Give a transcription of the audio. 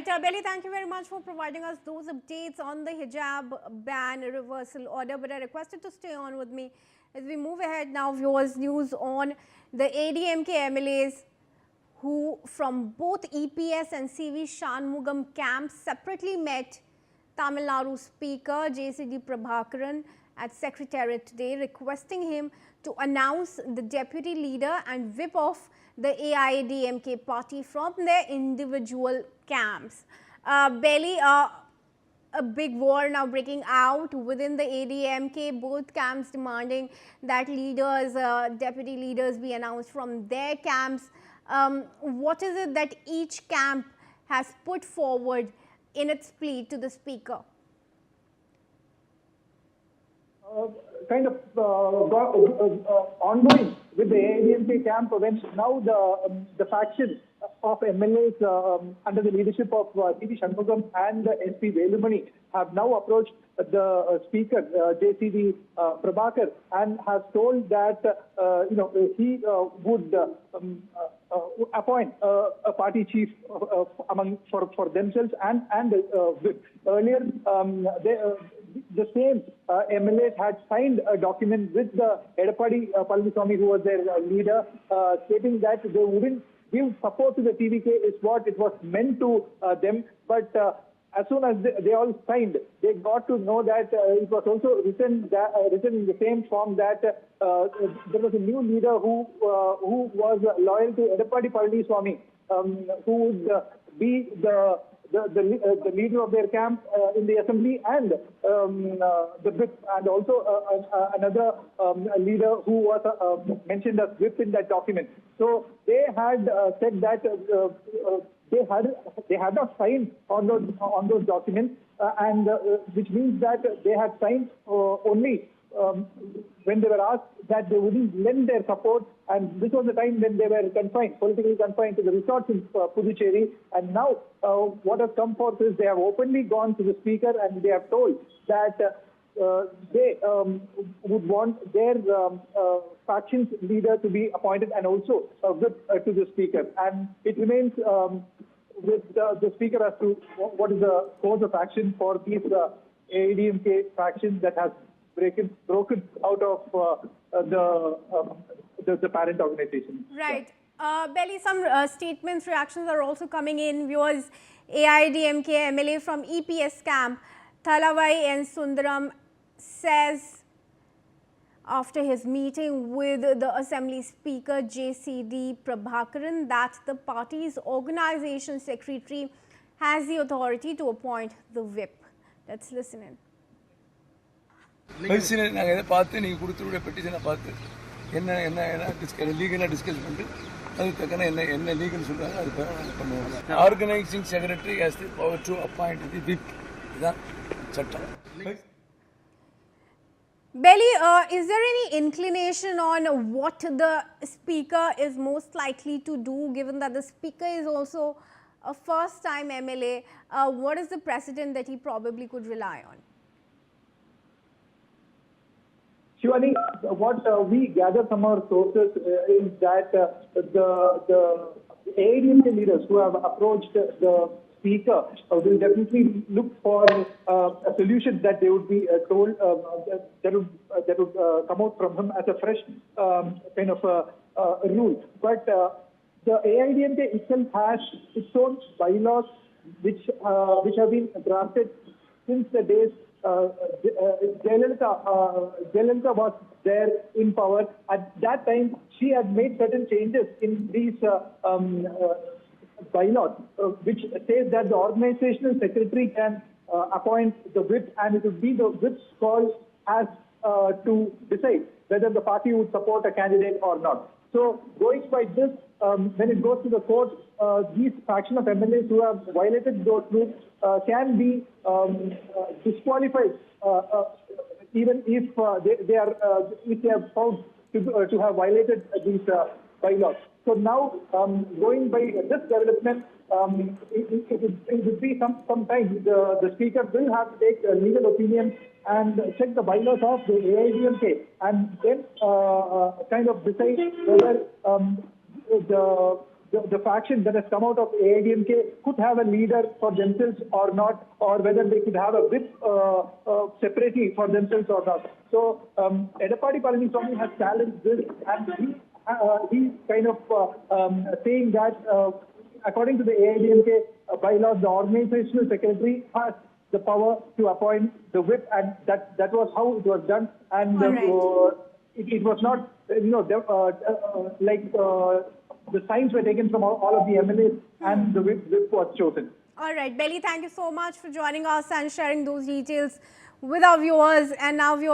Belly, thank you very much for providing us those updates on the hijab ban reversal order. But I requested to stay on with me as we move ahead now. Viewers, news on the AIADMK MLAs who from both EPS and CV Shanmugam camps separately met Tamil Nadu Speaker J.C.D. Prabhakaran at Secretariat today, requesting him to announce the deputy leader and whip off the AIADMK party from their individual camps. Belly, a big war now breaking out within the AIADMK, both camps demanding that leaders, deputy leaders be announced from their camps. What is it that each camp has put forward in its plea to the speaker? Kind of ongoing with the AIADMK camp when now the faction of MLAs under the leadership of CV Shanmugam and SP Velumani have now approached the speaker J.C.D. Prabhakaran and has told that he would appoint a party chief for themselves and whip. Earlier the same MLAs had signed a document with the Edappadi Palaniswami, who was their leader, stating that they wouldn't give support to the TVK is what it was meant to them. But as soon as they all signed, they got to know that it was also written in the same form that there was a new leader who was loyal to Edappadi Palaniswami, who would be the leader of their camp in the assembly and the whip, and also another leader who was mentioned as whip in that document. So they had said that they had not signed on those documents, and which means that they had signed only when they were asked that they wouldn't lend their support, and this was the time when they were politically confined to the resorts in Puducherry. And now what has come forth is they have openly gone to the speaker and they have told that they would want their faction's leader to be appointed and also to the speaker. And it remains with the speaker as to what is the course of action for these AIADMK factions that has broken out of the parent organization. Right. Belly, some statements, reactions are also coming in. Viewers, AIADMK MLA from EPS camp, Thalavai N. Sundaram, says after his meeting with the Assembly Speaker J.C.D. Prabhakaran that the party's organization secretary has the authority to appoint the whip. Let's listen in. நாங்கள் எதை பார்த்து நீங்கள் கொடுத்துருடைய பெட்டிஷனை பார்த்து என்ன லீகலாக discuss பண்ணிட்டு அதுக்கு தக்கன என்ன லீகல் சொல்கிறாங்க அது பேர நாங்கள் பண்ணுவோம். Organising secretary has the power to appoint the whip. இதுதான் சட்டம். Belly, is there any inclination on what the speaker is most likely to do, given that the speaker is also a first-time MLA? What is the precedent that he probably could rely on? Shivani, what we gather from our sources is that the AIADMK leaders who have approached the speaker will definitely look for a solution that they would be told that would come out from him as a fresh kind of rule. But the AIADMK itself has its own bylaws which have been drafted since the days Jayalalitha was there in power. At that time, she had made certain changes in these bylaws, which says that the organizational secretary can appoint the whip, and it would be the whip's call as to decide whether the party would support a candidate or not. So, going by this, when it goes to the court, these faction of MLAs who have violated those rules can be disqualified, even if they are found to have violated these bylaws. So now, going by this development, it would be some time. The speaker will have to take a legal opinion and check the bylaws of the AIADMK and then kind of decide whether the faction that has come out of AIADMK could have a leader for themselves or not, or whether they could have a whip separately for themselves or not. So Edappadi Palaniswami has challenged this, and he's kind of saying that according to the AIADMK bylaws, the organizational secretary has the power to appoint the whip, and that was how it was done. And it was not, the signs were taken from all of the MLAs, and the whip was chosen. All right, Belly, thank you so much for joining us and sharing those details with our viewers. And now viewers.